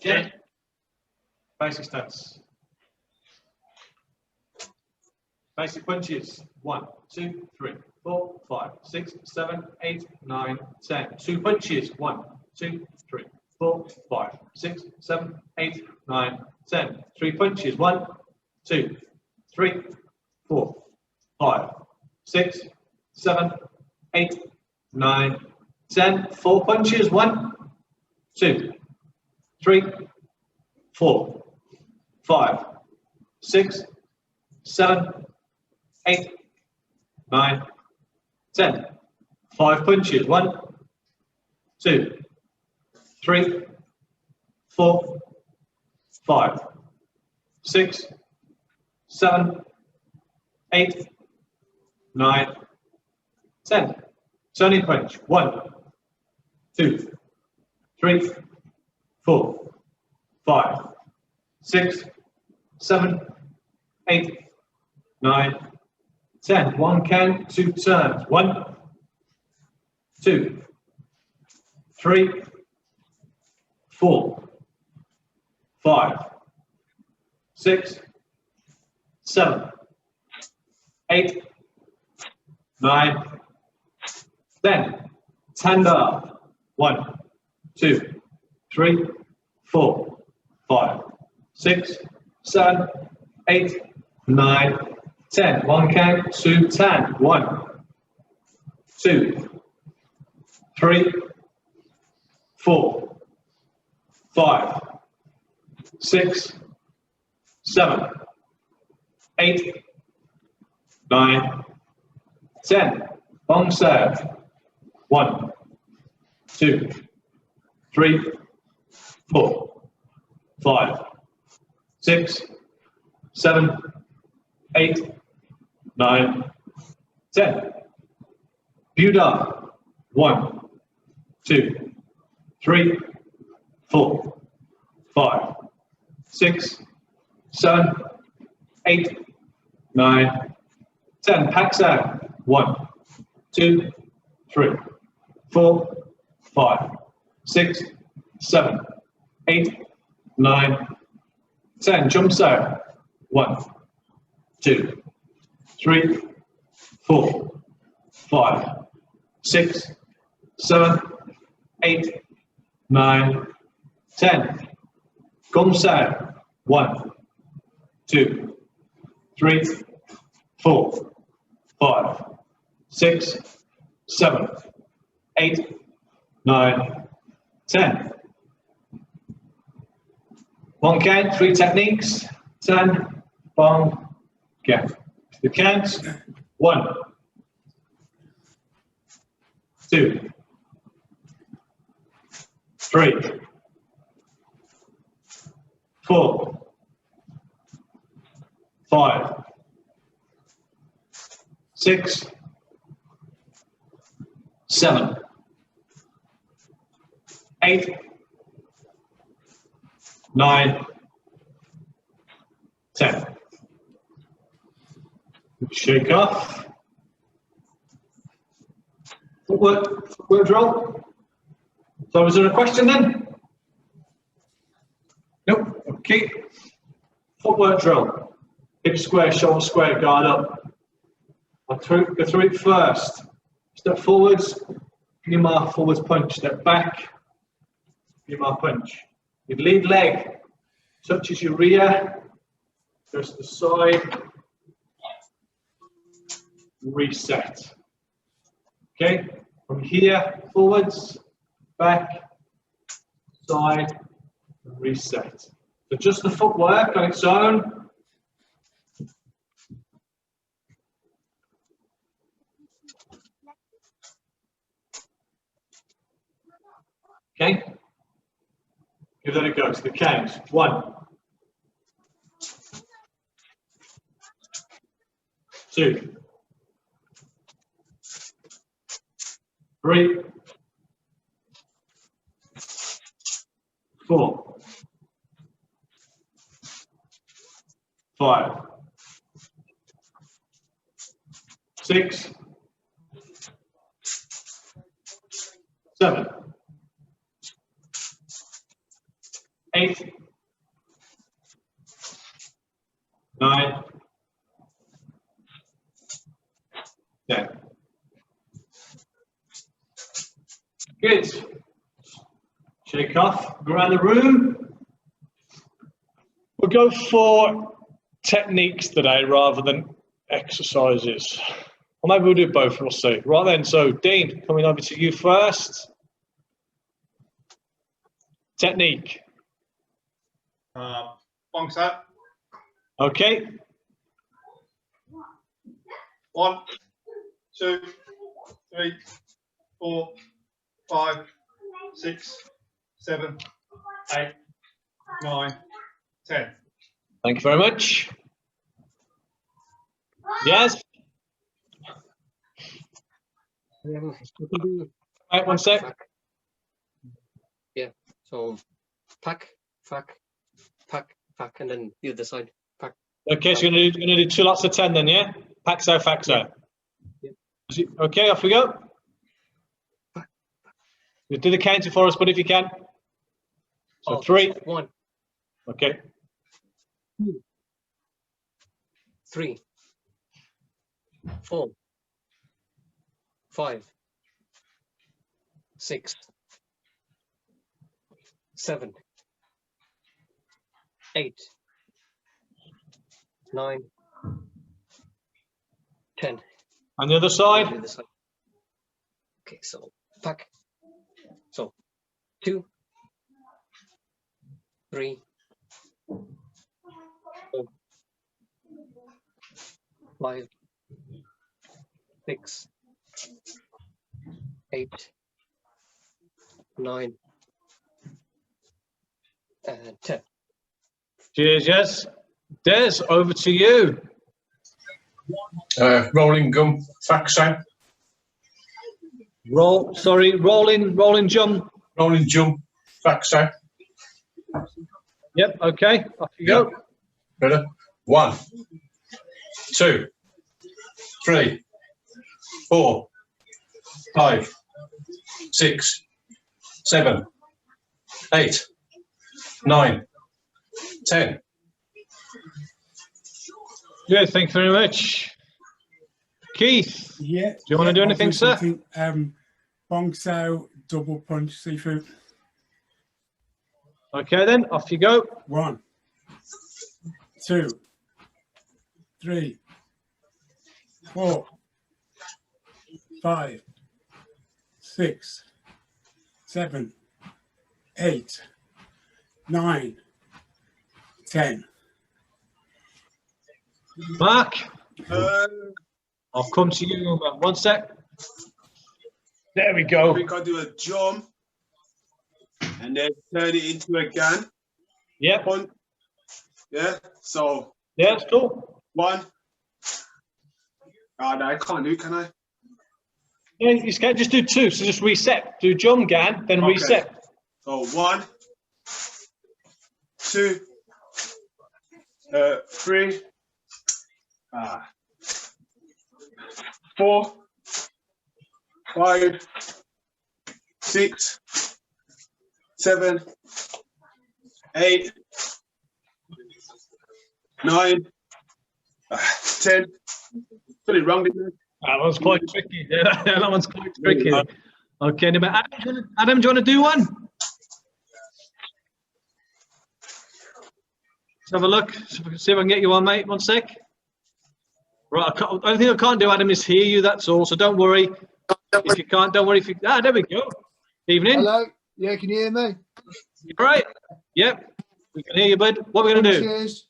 Okay. Basic stance. Basic punches. 1, 2, 3, 4, 5, 6, 7, 8, 9, 10. 2 punches. 1, 2, 3, 4, 5, 6, 7, 8, 9, 10. 3 punches. 1, 2, 3, 4, 5, 6, 7, 8, 9, 10. 4 punches. 1, 2, 3, 4, 5, 6, 7, 8, 9, 10. 5 punches. 1, 2, 3, 4, 5, 6, 7, 8, 9, 10. Turning punch. 1, 2, 3, 4, 5, 6, 7, 8, 9, 10. 1 count, 2 turns. 1, 2, 3, 4, 5, 6, 7, 8, 9, 10. Stand up. 1, 2, 3, 4, 5, 6, 7, 8, 9, 10. 1 count, 2, 10. 1, 2, 3, 4, 5, 6, 7, 8, 9, 10. Bong serve. 1, 2, 3, 4, 5, 6, 7, 8, 9, 10. Buddha. 1, 2, 3, 4, 5, 6, 7, 8, 9, 10. Paksa. 1, 2, 3, 4, 5, 6, 7, 8, 9, 10. Jumps out. 1, 2, 3, 4, 5, 6, 7, 8, 9, 10. Gums out. 1, 2, 3, 4, 5, 6, 7, 8, 9, 10. 1 count, 3 techniques. 10, bong, get. The counts. 1, 2, 3, 4, 5, 6, 7, 8, 9, 10. Shake off. Footwork drill. So was there a question then? Nope. Okay. Footwork drill. Hip square, shoulder square, guard up. I'll go through it first. Step forwards, give me my forwards punch. Step back, give me my punch. Your lead leg touches your rear, goes to the side, reset. Okay, from here, forwards, back, side, and reset. So just the footwork on its own. Okay, give that a go. So the count. 1, 2, 3, 4, 5, 6, 7, 8, 9, 10. Good. Shake off, go around the room. We'll go for techniques today rather than exercises. Or maybe we'll do both, we'll see. Right then, so Dean, coming over to you first. Technique. Bong set. Okay. 1, 2, 3, 4, 5, 6, 7, 8, 9, 10. Thank you very much. Yes. Right, one sec. Pack. Yeah. So pack, pack, pack, pack, and then the other side. Pack. Okay, so you're gonna do 2 lots of 10 then, yeah? Paxo, faxo. Yeah. Okay, off we go. You do the counting for us, but if you can. So 3. 1, Okay. 2, 3, 4, 5, 6, 7, 8, 9, 10. On the other side. The other side. Okay, so pack. So 2, 3, 4, 5, 6, 8, 9, and 10. Cheers, yes. Des, over to you. Rolling gum, faxo. Rolling jump. Rolling jump, faxo. Yep, okay, off you go. Ready? 1, 2, 3, 4, 5, 6, 7, 8, 9, 10. Good, thank you very much. Keith, Yeah. do you want to do anything, sir? Bong Sao, double punch seafood. Okay then, off you go. 1, 2, 3, 4, 5, 6, 7, 8, 9, 10. Mark, I'll come to you in about 1 sec. There we I go. think I do a jump and then turn it into a gun. Yep, One. Yeah. So yeah, it's cool. 1. Oh, no, I can't do it, can I? Yeah, you can just do 2, so just reset. Do jump gan, then Okay. reset. So 1, 2, 3, 4, 5, 6, 7, 8, 9, 10. Put it wrong, didn't That one's quite tricky. Yeah, that one's quite tricky. Okay, now, Adam, do you want to do one? Let's have a look. See if I can get you on, mate. 1 sec. Right, the only thing I can't do, Adam, is hear you. That's all. So don't worry. If you can't, don't worry. If you there we go. Evening. Hello. Yeah, can you hear me? You all right? Yep. We can hear you, bud. What are we gonna do? Cheers.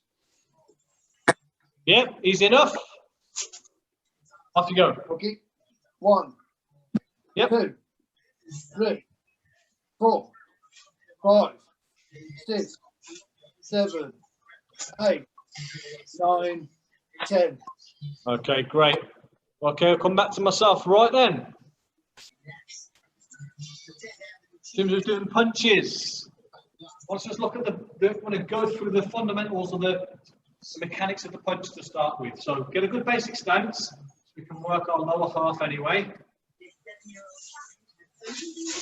Yep. Easy enough. Off you go. Okay. 1, Yep. 2, 3, 4, 5, 6, 7, 8, 9, 10. Okay, great. Okay, I'll come back to myself right then. In terms of doing punches, let's just look at want to go through the fundamentals of the mechanics of the punch to start with. So get a good basic stance. So we can work our lower half anyway.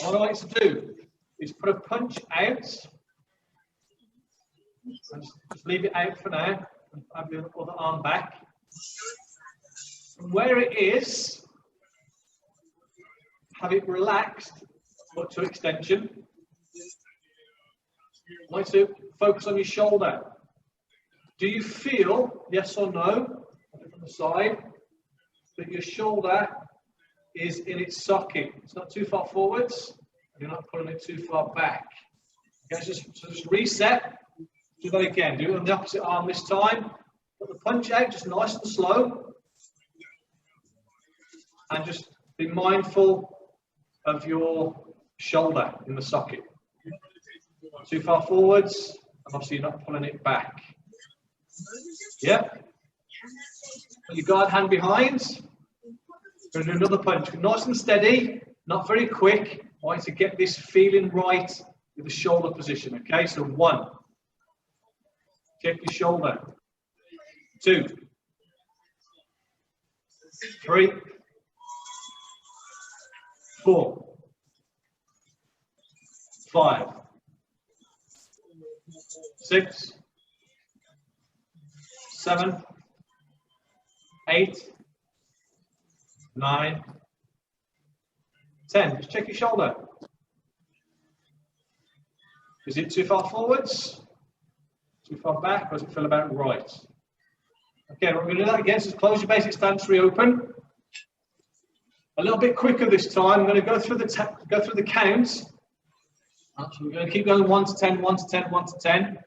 What I like to do is put a punch out And just leave it out for now, and have your other arm back. From where it is, have it relaxed, but to extension. I want you to focus on your shoulder. Do you feel, yes or no, from the side, that your shoulder is in its socket? It's not too far forwards, and you're not pulling it too far back. Okay, so just reset. Do that again. Do it on the opposite arm this time. Put the punch out just nice and slow. And just be mindful of your shoulder in the socket. Too far forwards, and obviously you're not pulling it back. Yep. Put your guard hand behind. Going to do another punch. Nice and steady, not very quick. I want you to get this feeling right with the shoulder position. Okay, so 1. Check your shoulder. 2. 3. 4. 5. 6. 7. 8. 9. 10. Just check your shoulder. Is it too far forwards? Too far back? Or does it feel about right? Okay, we're going to do that again. So close your basic stance, reopen. A little bit quicker this time. I'm going to go through the counts. So we're going to keep going 1 to 10, 1 to 10, 1 to 10.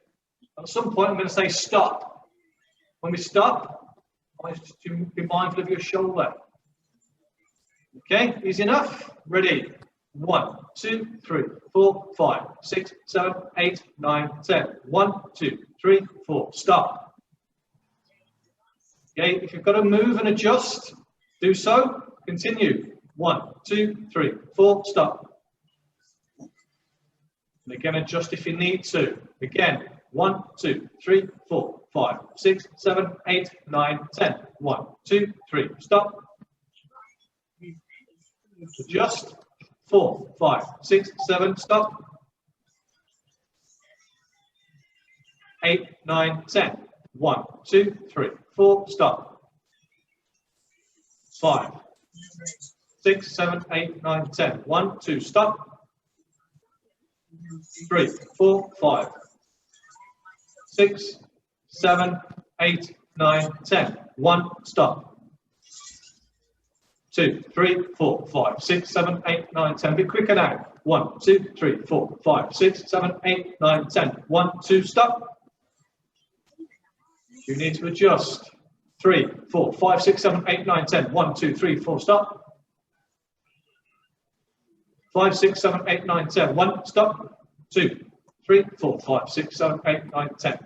At some point, I'm going to say stop. When we stop, I want you to be mindful of your shoulder. Okay, easy enough? Ready? 1, 2, 3, 4, 5, 6, 7, 8, 9, 10. 1, 2, 3, 4. Stop. Okay, if you've got to move and adjust, do so. Continue. 1, 2, 3, 4. Stop. And again, adjust if you need to. Again, 1, 2, 3, 4, 5, 6, 7, 8, 9, 10. 1, 2, 3. Stop. Adjust. 4, 5, 6, 7. Stop. 8, 9, 10. 1, 2, 3, 4. Stop. 5, 6, 7, 8, 9, 10. 1, 2. Stop. 3, 4, 5, 6, 7, 8, 9, 10. 1. Stop. 2, 3, 4, 5, 6, 7, 8, 9, 10. A bit quicker now. 1, 2, 3, 4, 5, 6, 7, 8, 9, 10. 1, 2, stop. You need to adjust. 3, 4, 5, 6, 7, 8, 9, 10. 1, 2, 3, 4, stop. 5, 6, 7, 8, 9, 10. 1, stop. 2, 3, 4, 5, 6, 7, 8, 9, 10.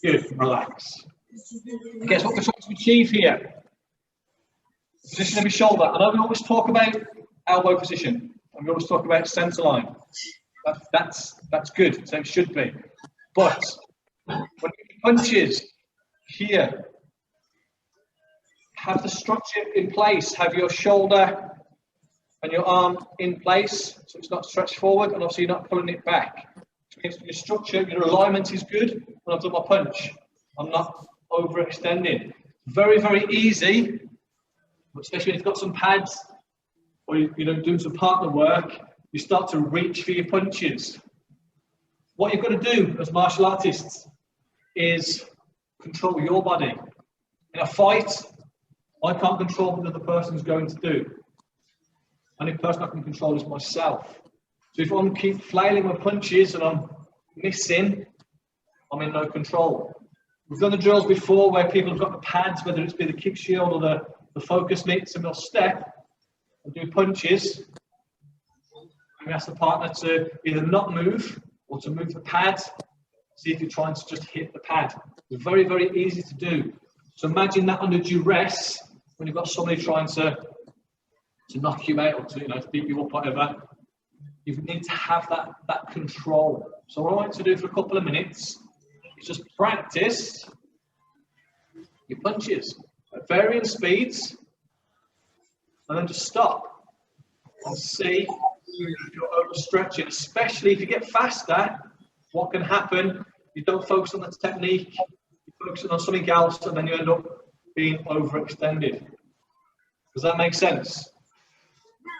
Good. Relax. Guess what we're trying to achieve here? Position of your shoulder. I know we always talk about elbow position, and we always talk about centre line. That's good, so it should be. But when you punches here, have the structure in place, have your shoulder and your arm in place, so it's not stretched forward, and obviously you're not pulling it back. Which means your structure, your alignment is good when I've done my punch. I'm not overextending. Very, very easy. Especially when you've got some pads or you're doing some partner work, you start to reach for your punches. What you've got to do as martial artists is control your body. In a fight, I can't control what the other person's going to do. The only person I can control is myself. So if I'm keep flailing my punches and I'm missing, I'm in no control. We've done the drills before where people have got the pads, whether it's be the kick shield or the focus mitts, and they'll step and do punches. And we ask the partner to either not move or to move the pad. See if you're trying to just hit the pad. It's very, very easy to do. So imagine that under duress, when you've got somebody trying to knock you out or to beat you up, whatever. You need to have that control. So what I want to do for a couple of minutes is just practice your punches at varying speeds, and then just stop and see if you're overstretching, especially if you get faster, what can happen, you don't focus on the technique, you focus on something else, and then you end up being overextended. Does that make sense?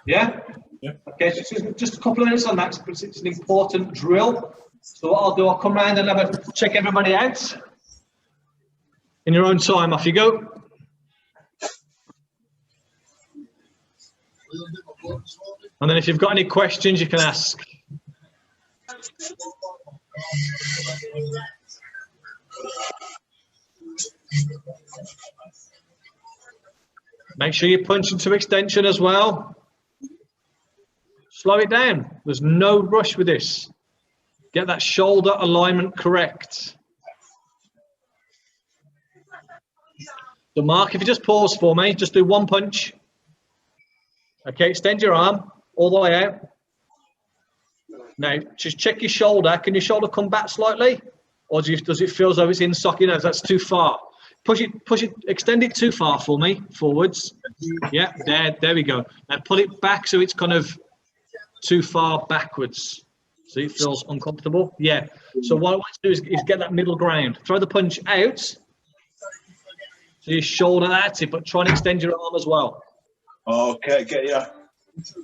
Yeah? Yeah. Okay, so just a couple of minutes on that, because it's an important drill. So what I'll do, I'll come around and have a check everybody out. In your own time, off you go. And then if you've got any questions, you can ask. Make sure you punch into extension as well. Slow it down. There's no rush with this. Get that shoulder alignment correct. So Mark, if you just pause for me, just do one punch. Okay, extend your arm all the way out. Now, just check your shoulder. Can your shoulder come back slightly? Or does it feel as though it's in socket? No, that's too far. Push it, extend it too far for me, forwards. Yeah, there we go. Now pull it back so it's kind of too far backwards. So it feels uncomfortable. Yeah. So what I want to do is get that middle ground. Throw the punch out. So your shoulder, that's it, but try and extend your arm as well. Okay, get ya.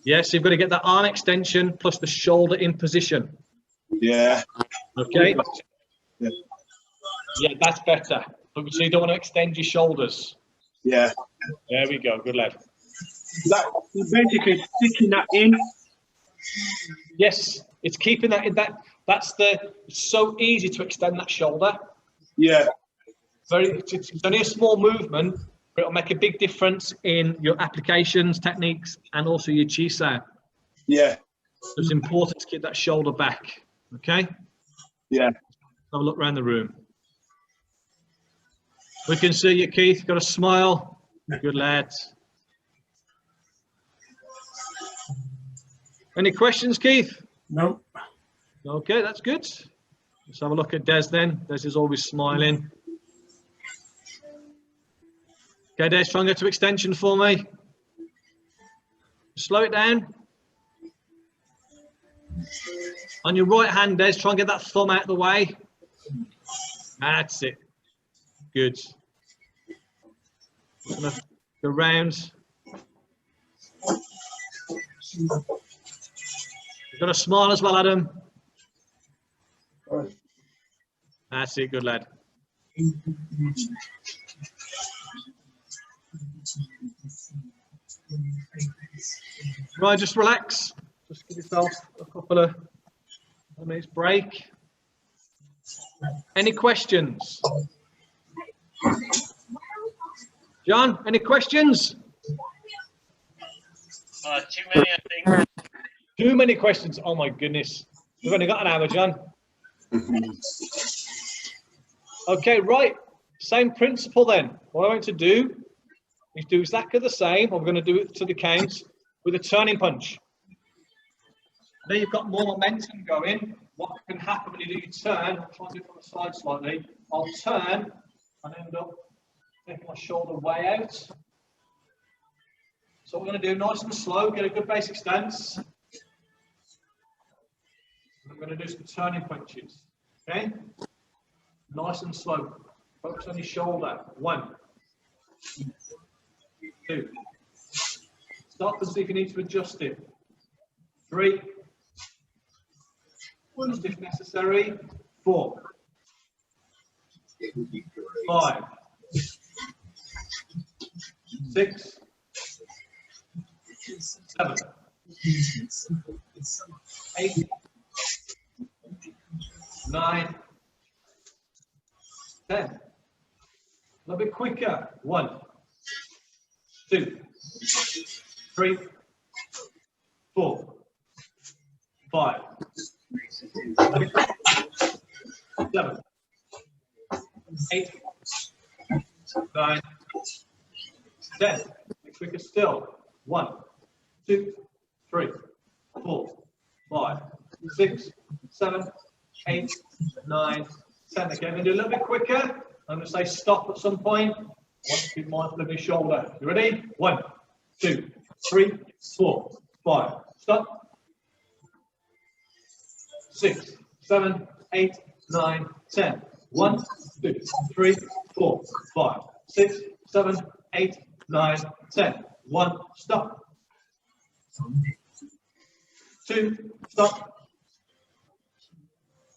Yeah, so you've got to get that arm extension plus the shoulder in position. Yeah. Okay. Yeah. Yeah, that's better. So you don't want to extend your shoulders. Yeah. There we go. Good lad. That basically sticking that in. Yes, it's keeping that in that. It's so easy to extend that shoulder. Yeah. It's only a small movement, but it'll make a big difference in your applications, techniques, and also your chi sound. Yeah. So it's important to keep that shoulder back. Okay? Yeah. Have a look around the room. We can see you, Keith. Got a smile. Good lad. Any questions, Keith? Nope. Okay, that's good. Let's have a look at Des then. Des is always smiling. Okay, Des, try and go to extension for me. Slow it down. On your right hand, Des, try and get that thumb out of the way. That's it. Good. Just gonna go round. You've got a smile as well, Adam. That's it, good lad. Right, just relax. Just give yourself a couple of minutes break. Any questions? John, any questions? Too many, I think. Too many questions. Oh my goodness. We've only got an hour, John. Okay, right. Same principle then. What I want to do is do exactly the same. I'm going to do it to the count with a turning punch. Now you've got more momentum going. What can happen when you do your turn? I'll try and do it from the side slightly. I'll turn and end up taking my shoulder way out. So what we're going to do, nice and slow, get a good basic stance. I'm going to do some turning punches. Okay? Nice and slow. Focus on your shoulder. 1, 2. Stop and see if you need to adjust it. 3. Just if necessary. 4. 5. 6. 7. 8. 9. 10. A little bit quicker. 1, 2, 3, 4, 5, 7, 8, 9, 10. Quicker still. 1, 2, 3, 4, 5, 6, 7, 8, 9, 10. Okay, I'm going to do a little bit quicker. I'm going to say stop at some point. I want to be mindful of your shoulder. You ready? 1, 2, 3, 4, 5. Stop. 6, 7, 8, 9, 10. 1, 2, 3, 4, 5, 6, 7, 8, 9, 10. 1, stop. 2, stop.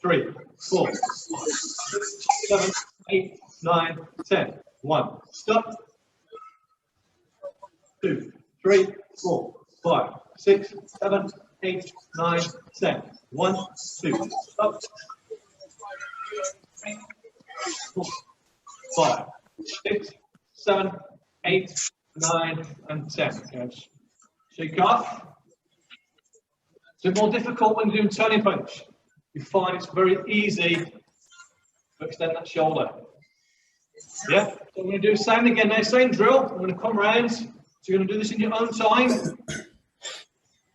3, 4, 5, 6, 7, 8, 9, 10. 1, stop. 2, 3, 4, 5, 6, 7, 8, 9, 10. 1, 2, stop. 3, 4, 5, 6, 7, 8, 9, and 10. Yes. Shake off. It's more difficult when you're doing turning punch. You find it's very easy to extend that shoulder. Yeah, so I'm going to do the same again now, same drill. I'm going to come round. So you're going to do this in your own time.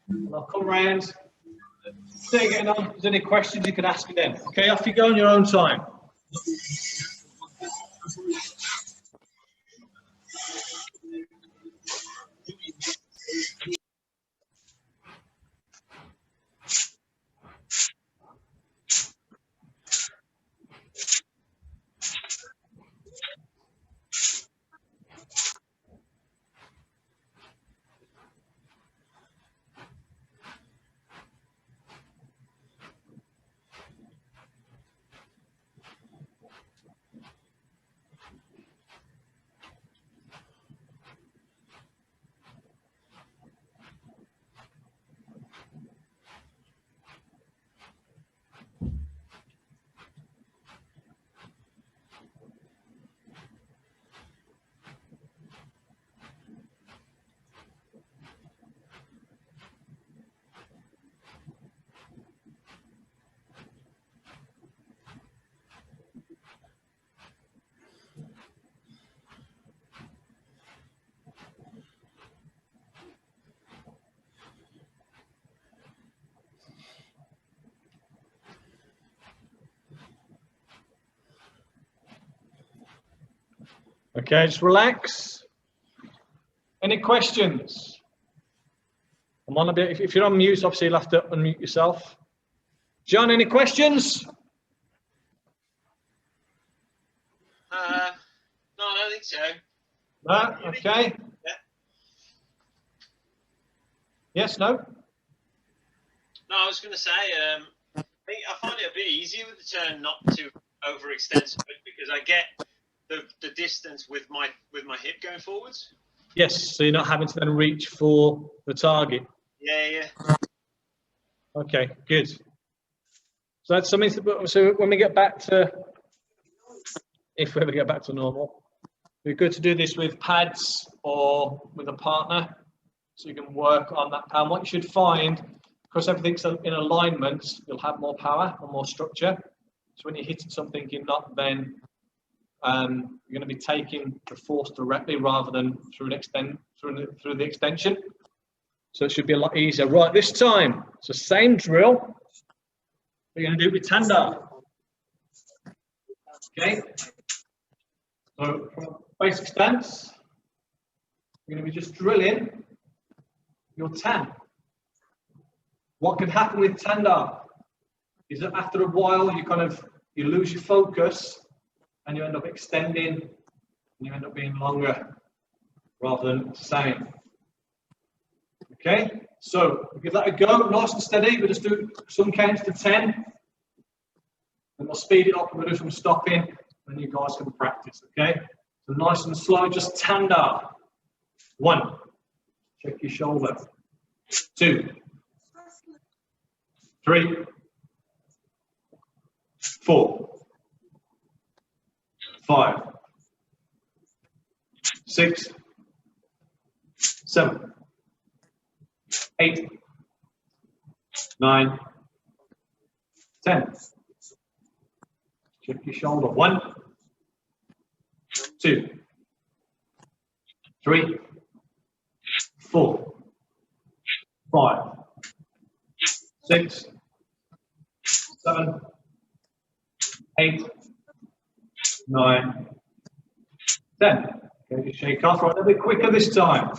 And I'll come round. So you're getting on. If there's any questions, you can ask me then. Okay, off you go in your own time. Okay, just relax. Any questions? I'm on a bit. If you're on mute, obviously you'll have to unmute yourself. John, any questions? No, I don't think so. No? Okay. Yeah. Yes, no? No, I was going to say, I find it a bit easier with the turn not to overextend so much because I get the distance with my hip going forwards. Yes, so you're not having to then reach for the target. Yeah. Okay, good. So that's something. So when we get back to, if we ever get back to normal, it'd be good to do this with pads or with a partner, so you can work on that power. What you should find, because everything's in alignment, you'll have more power and more structure. So when you're hitting something, you're not then you're going to be taking the force directly rather than through the extension. So it should be a lot easier. Right, this time, so same drill. We're going to do it with tanda. Okay. So from basic stance, you're going to be just drilling your tan. What can happen with tanda is that after a while you lose your focus and you end up extending and you end up being longer rather than the same. Okay, so we'll give that a go, nice and steady. We'll just do some counts to 10 and we'll speed it up and we'll do some stopping and you guys can practice. Okay, so nice and slow, just tanda. 1, check your shoulder. 2, 3, 4, 5, 6, 7, 8, 9, 10. Check your shoulder. 1, 2, 3, 4, 5, 6, 7, 8, 9, 10. Okay, just shake off right a bit quicker this time.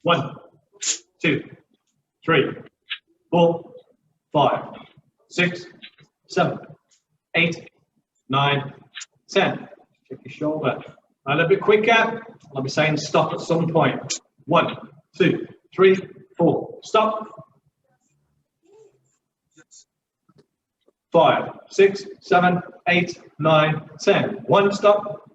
1, 2, 3, 4, 5, 6, 7, 8, 9, 10. Check your shoulder. A little bit quicker. I'll be saying stop at some point. 1, 2, 3, 4. Stop. 5, 6, 7, 8, 9, 10. 1, stop.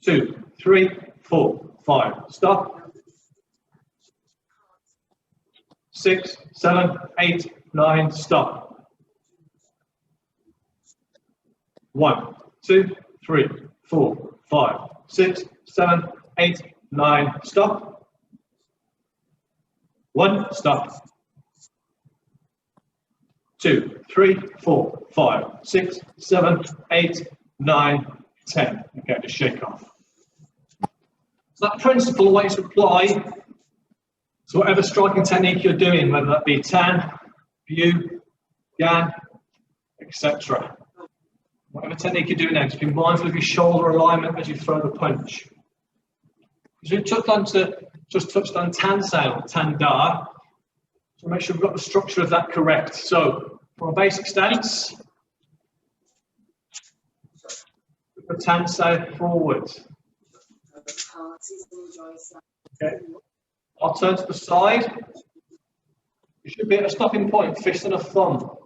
2, 3, 4, 5. Stop. 6, 7, 8, 9. Stop. 1, 2, 3, 4, 5, 6, 7, 8, 9. Stop. 1, stop. 2, 3, 4, 5, 6, 7, 8, 9, 10. Okay, just shake off. So that principle, I want you to apply to whatever striking technique you're doing, whether that be Tan, Bu, Gan, etc. Whatever technique you're doing now, just be mindful of your shoulder alignment as you throw the punch. Because we just touched on Tan Sail, Tan Da, so make sure we've got the structure of that correct. So, from a basic stance, the Tan Sail forward. Okay. I'll turn to the side. You should be at a stopping point, fist and a thumb.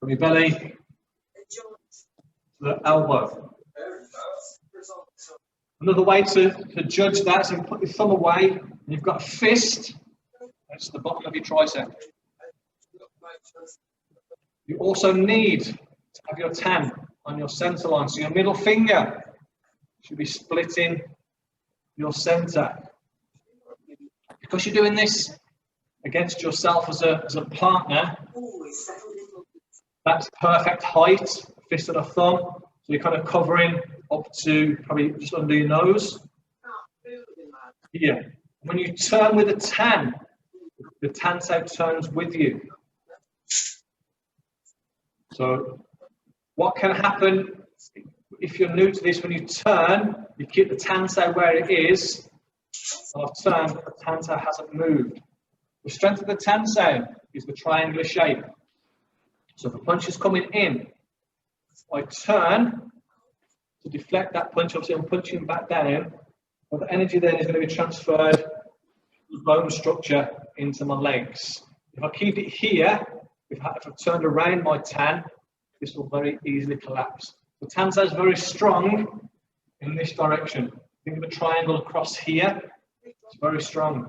From your belly to the elbow. Another way to judge that is you put your thumb away and you've got a fist. That's the bottom of your tricep. You also need to have your tan on your center line. So your middle finger should be splitting your center. Because you're doing this against yourself as a partner, that's perfect height, fist and a thumb. So you're kind of covering up to probably just under your nose. Here. When you turn with a tan, the tan side turns with you. So what can happen if you're new to this? When you turn, you keep the tan side where it is. And I've turned, the tan side hasn't moved. The strength of the tan side is the triangular shape. So if a punch is coming in, I turn to deflect that punch. Obviously, I'm punching back down, but the energy then is going to be transferred to the bone structure into my legs. If I keep it here, if I've turned around my tan, this will very easily collapse. The tan side is very strong in this direction. Think of a triangle across here. It's very strong,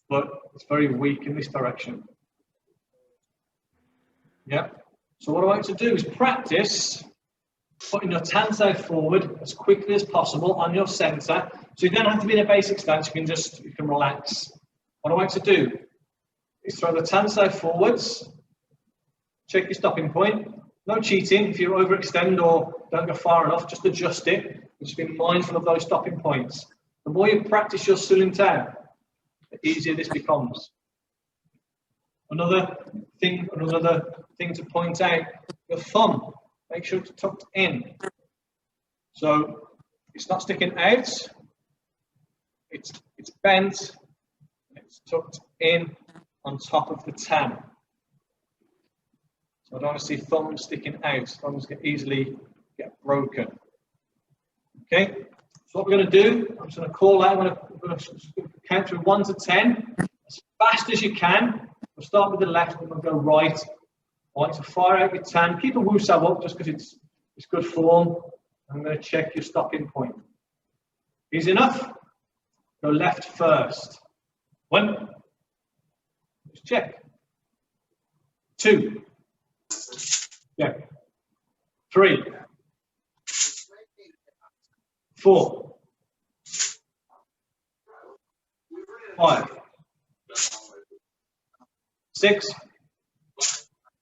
but it's very weak in this direction. Yeah. So what I want you to do is practice putting your tan side forward as quickly as possible on your center. So you don't have to be in a basic stance. You can relax. What I want you to do is throw the tan side forwards. Check your stopping point. No cheating. If you overextend or don't go far enough, just adjust it. Just be mindful of those stopping points. The more you practice your Sulim Tan, the easier this becomes. Another thing to point out, your thumb, make sure it's tucked in. So it's not sticking out, it's bent, it's tucked in on top of the tan. So I don't want to see thumbs sticking out. Thumbs can easily get broken. Okay, so what we're going to do, I'm just going to call out, I'm going to count through 1 to 10 as fast as you can. We'll start with the left and we'll go right. I want you to fire out your tan. Keep a woo-saw up just because it's good form. I'm going to check your stopping point. Easy enough? Go left first. 1. Just check. 2. Check. 3. 4. 5. 6.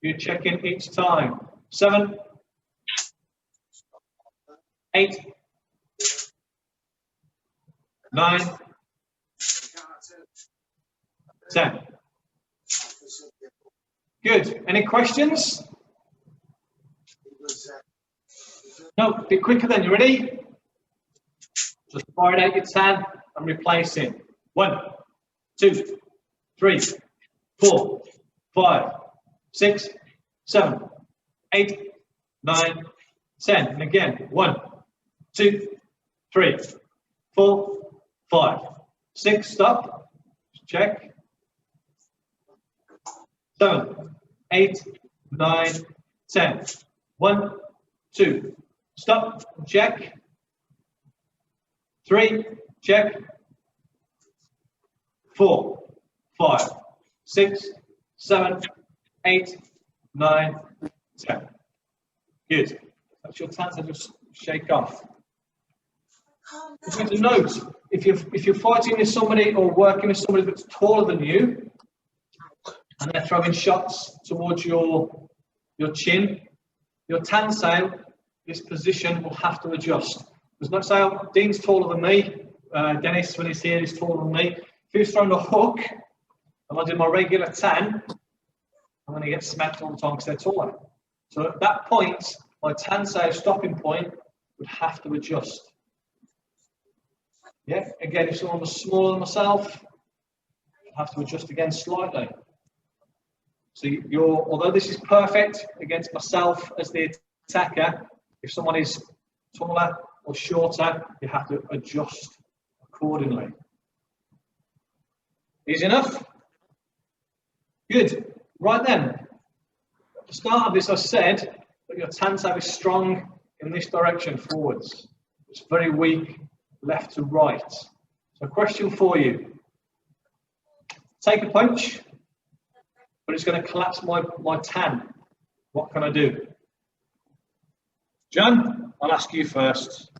You're checking each time. 7. 8. 9. 10. Good. Any questions? No, a bit quicker then. You ready? Just fire out your tan and replace it. 1, 2, 3, 4, 5, 6, 7, 8, 9, 10. And again, 1, 2, 3, 4, 5, 6. Stop. Check. 7, 8, 9, 10. 1, 2. Stop. Check. 3. Check. 4, 5, 6, 7, 8, 9, 10. Good. That's your hands and just shake off. Just need to note, if you're fighting with somebody or working with somebody that's taller than you, and they're throwing shots towards your chin, your tansei, this position will have to adjust. There's no say, Dean's taller than me, Dennis, when he's here, is taller than me. If he's throwing a hook, and I do my regular tan, I'm going to get smacked all the time because they're taller. So at that point, my tansei stopping point would have to adjust. Yeah, again, if someone was smaller than myself, I'd have to adjust again slightly. So although this is perfect against myself as the attacker, if someone is taller or shorter, you have to adjust accordingly. Easy enough? Good. Right then, at the start of this, I said that your tansei is strong in this direction, forwards. It's very weak, left to right. So, question for you. Take a punch, but it's going to collapse my tan. What can I do? John, I'll ask you first.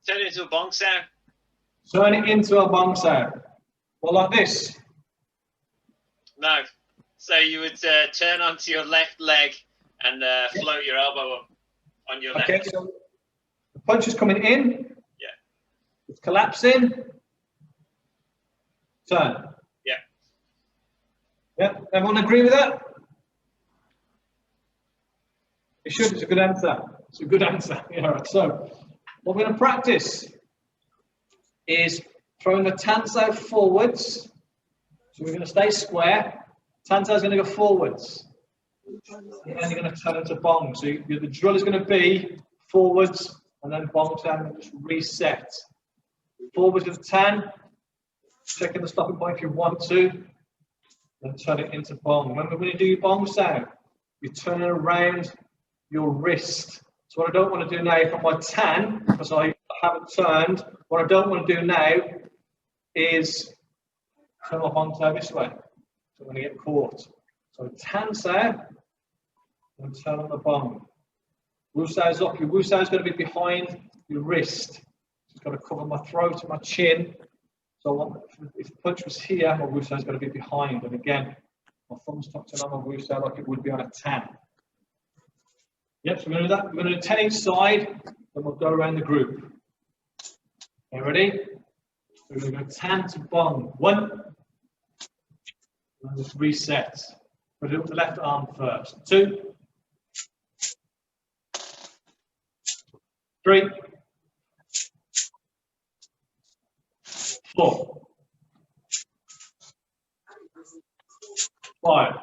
Turn it into a bong sound. Turn it into a bong sound. Well, like this. No. So you would turn onto your left leg and float your elbow up on your left. Okay, so the punch is coming in. Yeah. It's collapsing. Turn. Yeah. Yeah. Everyone agree with that? It should. It's a good answer. It's a good answer. Yeah, right. So what we're going to practice is throwing the tansei forwards. So we're going to stay square. Tansei is going to go forwards. And then you're going to turn into bong. So the drill is going to be forwards and then bong down and just reset. Forwards with tan. Checking the stopping point if you want to. Then turn it into bong. Remember when you do your bong sound, you turn it around your wrist. So what I don't want to do now from my tan, because I haven't turned, what I don't want to do now is turn my bong toe this way. So I'm going to get caught. So tansei and turn on the bong. Wusao is up. Your wusao is going to be behind your wrist. It's got to cover my throat and my chin. So if the punch was here, my wusao is going to be behind. And again, my thumb's tucked in on my wusao like it would be on a tan. Yep, so we're going to do that. We're going to do 10 each side, then we'll go around the group. Okay, ready? We're going to go tan to bong. 1. And just reset. We'll do it with the left arm first. 2. 3. 4. 5.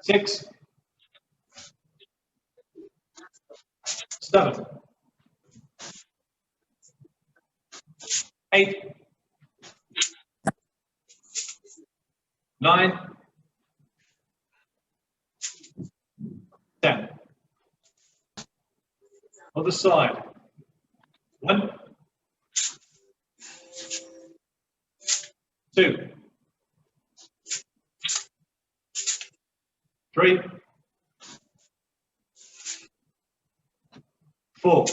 6. 7. 8. 9. 10. Other side. 1. 2. 3. 4.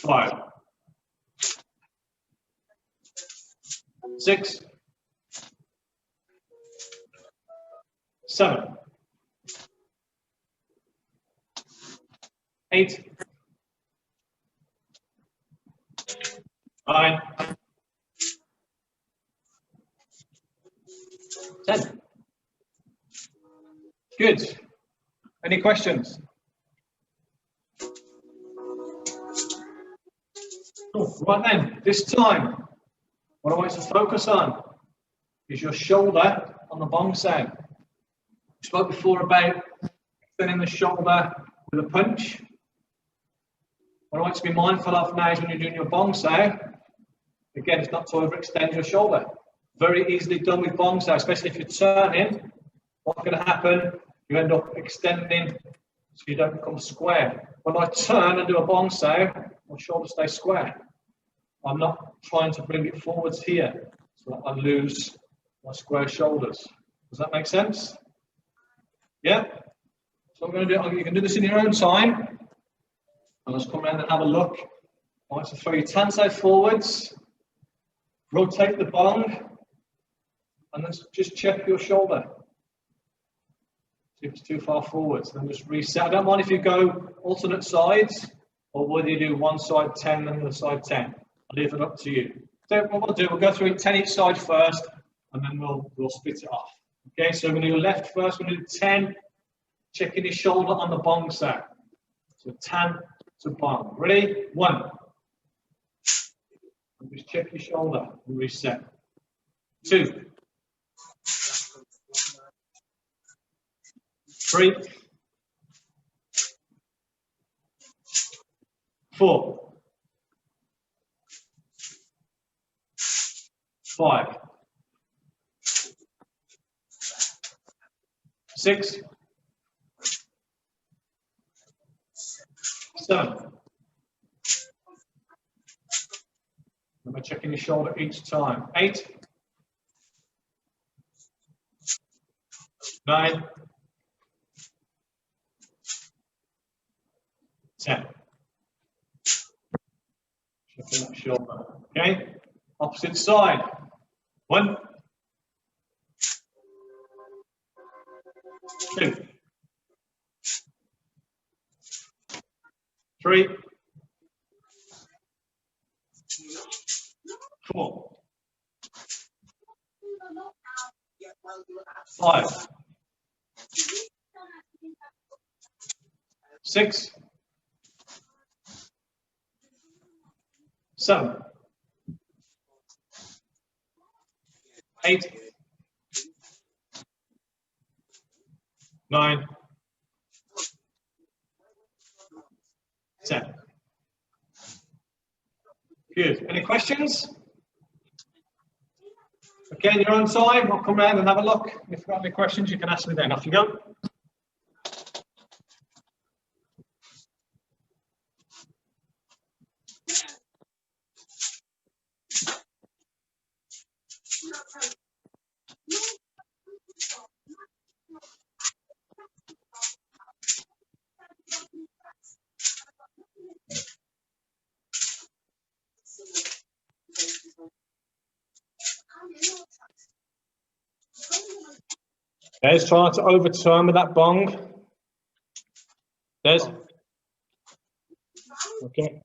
5. 6. 7. 8. 9. 10. Good. Any questions? Cool. Right then, this time, what I want you to focus on is your shoulder on the bong sound. We spoke before about extending the shoulder with a punch. What I want you to be mindful of now is when you're doing your bong sound, again, it's not to overextend your shoulder. Very easily done with bong sound, especially if you're turning. What's going to happen? You end up extending so you don't become square. When I turn and do a bong sound, my shoulder stays square. I'm not trying to bring it forwards here so that I lose my square shoulders. Does that make sense? Yeah? So I'm going to do, you can do this in your own time. And let's come around and have a look. I want you to throw your tanso forwards, rotate the bong, and then just check your shoulder. See if it's too far forwards, then just reset. I don't mind if you go alternate sides, or whether you do one side 10 and the other side 10. I'll leave it up to you. So what we'll do, we'll go through 10 each side first, and then we'll split it off. Okay, so we're going to do left first, we're going to do 10, checking your shoulder on the bong sound. So 10 to bong. Ready? 1. And just check your shoulder and reset. 2. 3. 4. 5. 6. 7. Remember checking your shoulder each time. 8. 9. 10. Checking that shoulder. Okay. Opposite side. 1. 2. 3. 4. 5. 6. 7. 8. 9. 10. Good. Any questions? Okay, in your own time, I'll come around and have a look. If you've got any questions, you can ask me then. Off you go. There's trying to overturn with that bong. There's. Okay.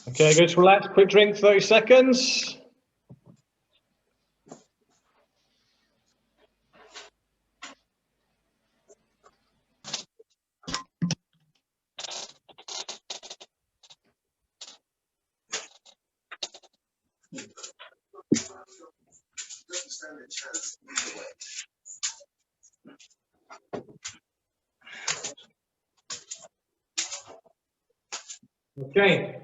Okay, go to relax, quick drink, 30 seconds. Okay.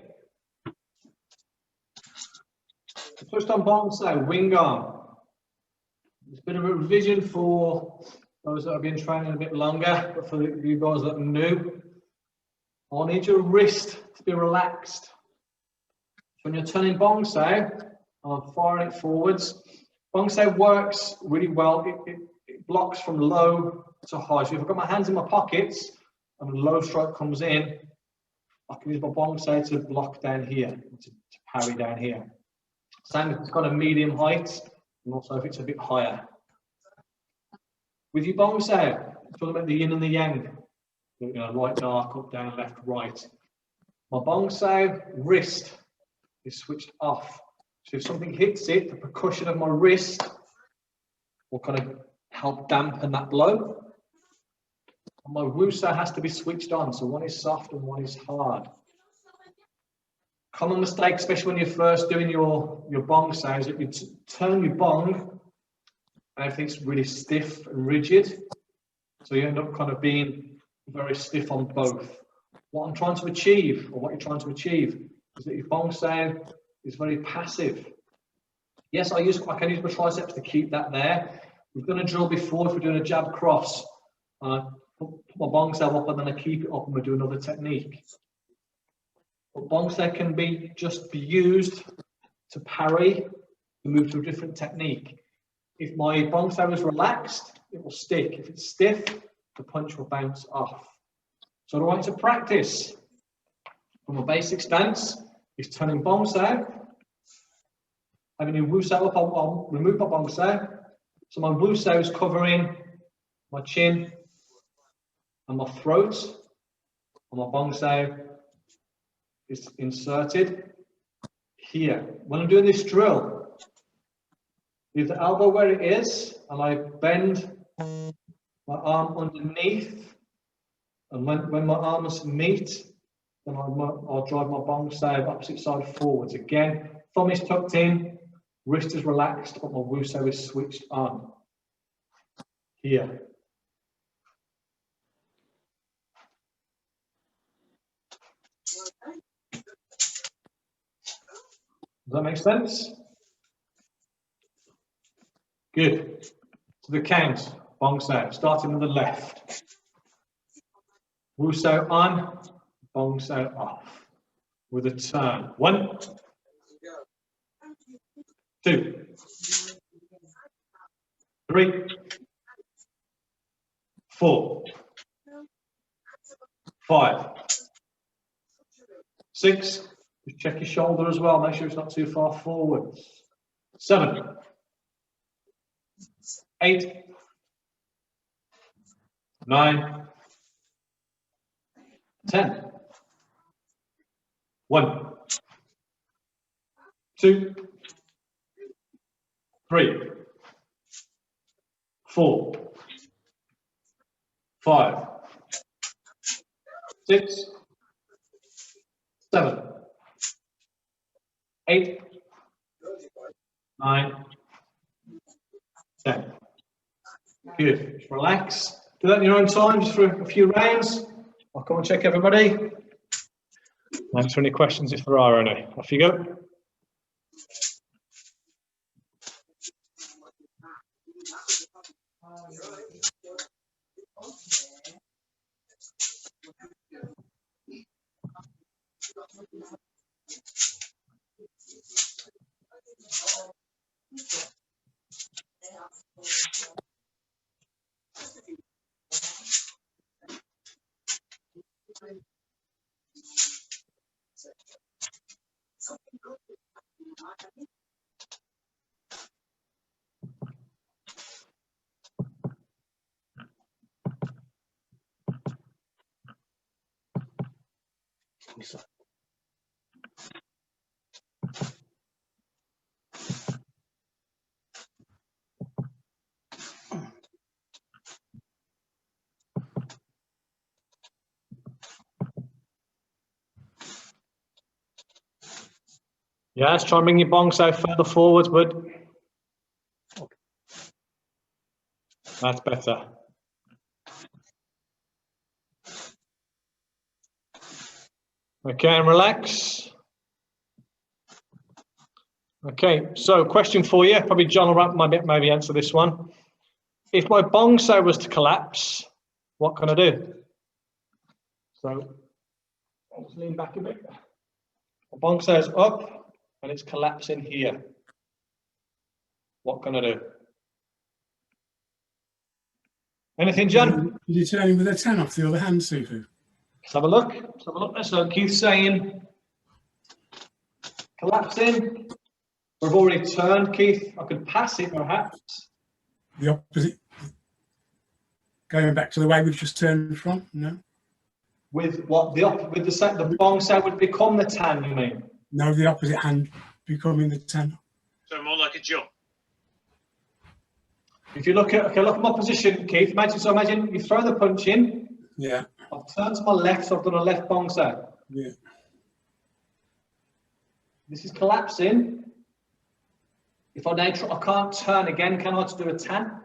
Touched on Bong side, wing arm. It's a bit of a revision for those that have been training a bit longer, but for you guys that are new. I need your wrist to be relaxed. When you're turning bong sao, I'm firing it forwards. Bong sao works really well. It blocks from low to high. So if I've got my hands in my pockets and a low stroke comes in, I can use my bong sao to block down here, to parry down here. Same if it's got a medium height, and also if it's a bit higher. With your bong sao, talking about the yin and the yang, you know, light, dark, up, down, left, right. My bong sao wrist is switched off. So if something hits it, the percussion of my wrist will kind of help dampen that blow. And my wusa has to be switched on, so one is soft and one is hard. Common mistake, especially when you're first doing your bong sao, is that you turn your bong and everything's really stiff and rigid. So you end up kind of being very stiff on both. What I'm trying to achieve, or what you're trying to achieve, is that your bong sao is very passive. Yes, I can use my triceps to keep that there. We've done a drill before. If we're doing a jab cross, put my bong sao up and then I keep it up and we do another technique. But bong sao can be used to parry, to move to a different technique. If my bong sao is relaxed, it will stick. If it's stiff, the punch will bounce off. So the way to practice from a basic stance is turning bong sao. Having your wu sao up, I'll remove my bong sao. So my wu sao is covering my chin and my throat, and my bong sao is inserted here. When I'm doing this drill, leave the elbow where it is, and I bend my arm underneath, and when my arms meet, then I'll drive my bong sao opposite side forwards. Again, thumb is tucked in, wrist is relaxed, but my wu sao is switched on. Here. Does that make sense? Good. To the count, bong sao, starting with the left. Wu sao on, bong sao off. With a turn. 1, 2, 3, 4, 5, 6. Just check your shoulder as well. Make sure it's not too far forwards. 7, 8, 9, 10. 1, 2, 3, 4, 5, 6, 7, 8, 9, 10. Good. Just relax. Do that in your own time, just for a few rounds. I'll come and check everybody. Answer any questions if there are any. Off you go. Yes, try and bring your bong sao further forwards, bud. That's better. Okay, and relax. Okay, so question for you. Probably John will maybe answer this one. If my bong sao was to collapse, what can I do? So I'll just lean back a bit. The bong says up and it's collapsing here. What can I do? Anything, John? Did you turn him with a 10 off the other hand, Sifu? Let's have a look. Let's have a look. So Keith's saying collapsing. We've already turned, Keith. I could pass it perhaps. The opposite. Going back to the way we've just turned from? No? With what? The bong side would become the tan, you mean? No, the opposite hand becoming the 10. So more like a jump. If you look at my position, Keith, imagine you throw the punch in. Yeah. I've turned to my left, so I've done a left bong side. Yeah. This is collapsing. If I now I can't turn again, can I, to do a tan?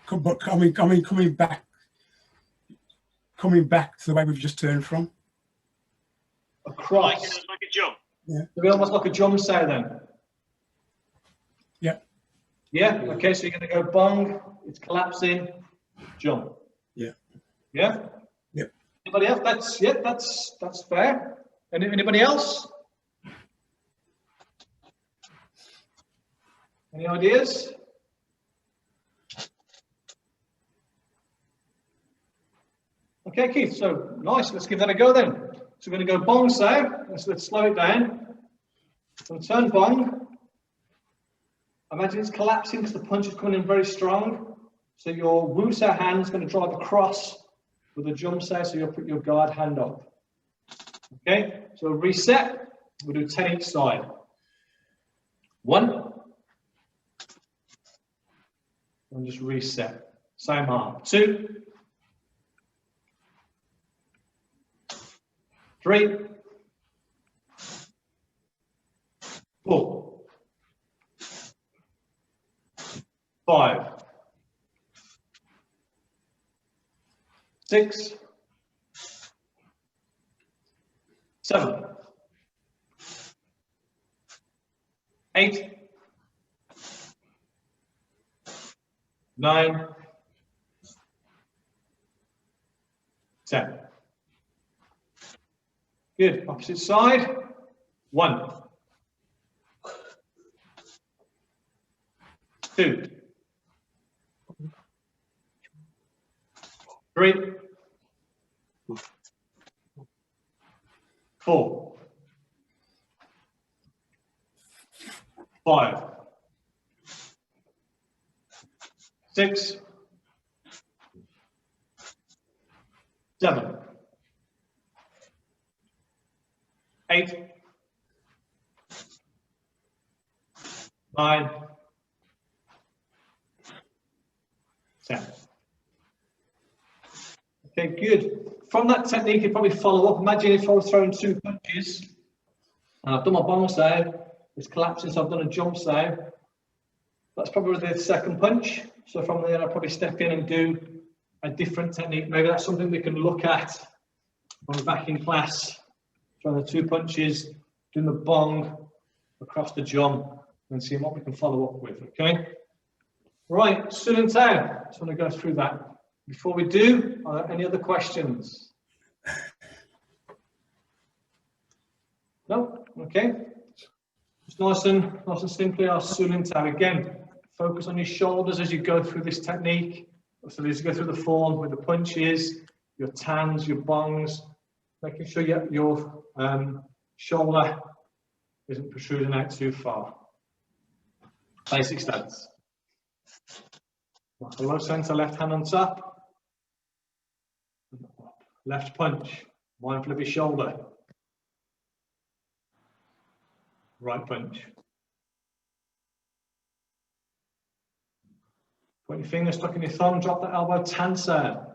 But coming back to the way we've just turned from. Across. Like a jump. Yeah. It'll be almost like a jump say then. Yeah. Yeah. Okay. So you're going to go bong. It's collapsing. Jump. Yeah. Yeah. Yep. Anybody else? That's fair. Anybody else? Any ideas? Okay, Keith. So nice. Let's give that a go then. So we're going to go bong say. Let's slow it down. So turn bong. Imagine it's collapsing because the punch is coming in very strong. So your wusa hand is going to drive across with a jump say. So you'll put your guard hand up. Okay. So reset. We'll do 10 each side. 1. And just reset. Same arm. 2. 3. 4. 5. 6. 7. 8. 9. 10. Good. Opposite side. 1. 2. 3. 4. 5. 6. 7. 8. 9. 10. Okay, good. From that technique, you probably follow up. Imagine if I was throwing 2 punches, and I've done my bong save, it's collapsing, so I've done a jump save. That's probably the second punch. So from there, I'll probably step in and do a different technique. Maybe that's something we can look at when we're back in class. Throwing the 2 punches, doing the bong across the jump, and seeing what we can follow up with, okay? Right, Sun and Tao, just want to go through that. Before we do, are there any other questions? No? Okay. Just nice and simply, our Sun and Tao. Again, focus on your shoulders as you go through this technique. So as you go through the form with the punches, your tans, your bongs, making sure your shoulder isn't protruding out too far. Basic stance. A low center, left hand on top. Left punch, mindful of your shoulder. Right punch. Put your finger stuck in your thumb, drop the elbow, tansa.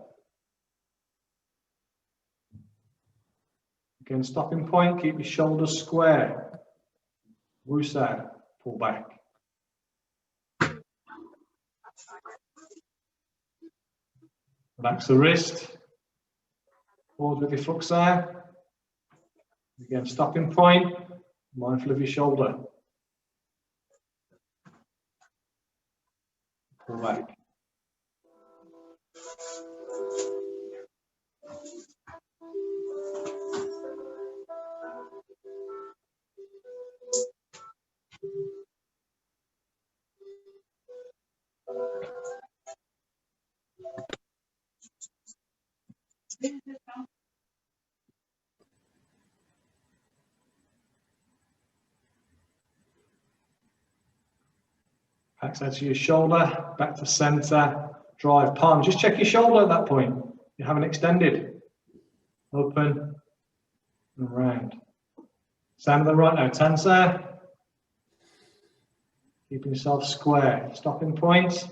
Again, stopping point, keep your shoulders square. Wusa, pull back. Relax the wrist. Pause with your fuksai. Again, stopping point, mindful of your shoulder. Pull back. Backside to your shoulder, back to center, drive palm. Just check your shoulder at that point. You haven't extended. Open and round. Same with the right now, tensor. Keeping yourself square. Stopping point.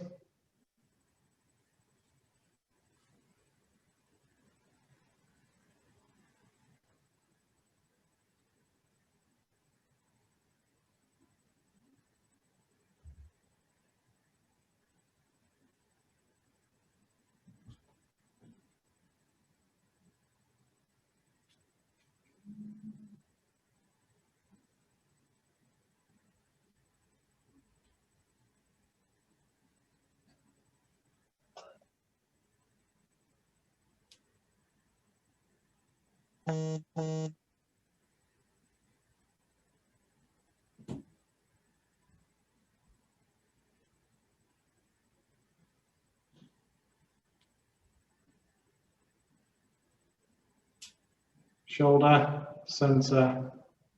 Shoulder, center,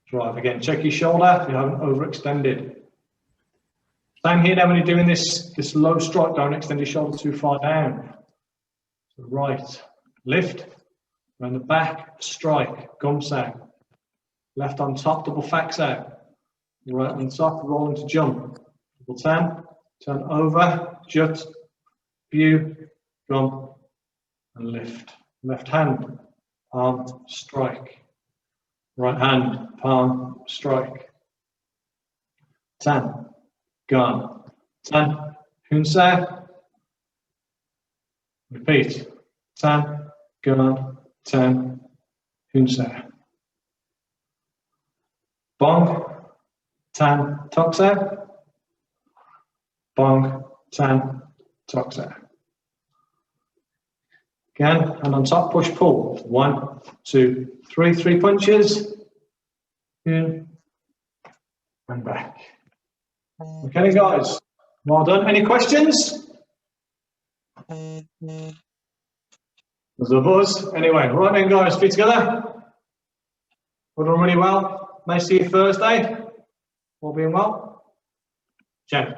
drive. Again, check your shoulder if you haven't overextended. Same here now when you're doing this low strike, don't extend your shoulder too far down. So right, lift, around the back, strike, gumps out. Left on top, double facts out. Right on top, rolling to jump. Double 10, turn over, jut, view, gump, and lift. Left hand, palm, strike. Right hand, palm, strike. 10, gone. 10, hunsa. Repeat. 10, gone. 10, hunsa. Bong, 10, toxa. Bong, 10, toxa. Again, and on top, push, pull. 1, 2, 3, 3 punches. In and back. Okay, guys. Well done. Any questions? There's a buzz. Anyway, right then, guys, feet together. We're doing really well. Nice to see you Thursday. All being well. Jen.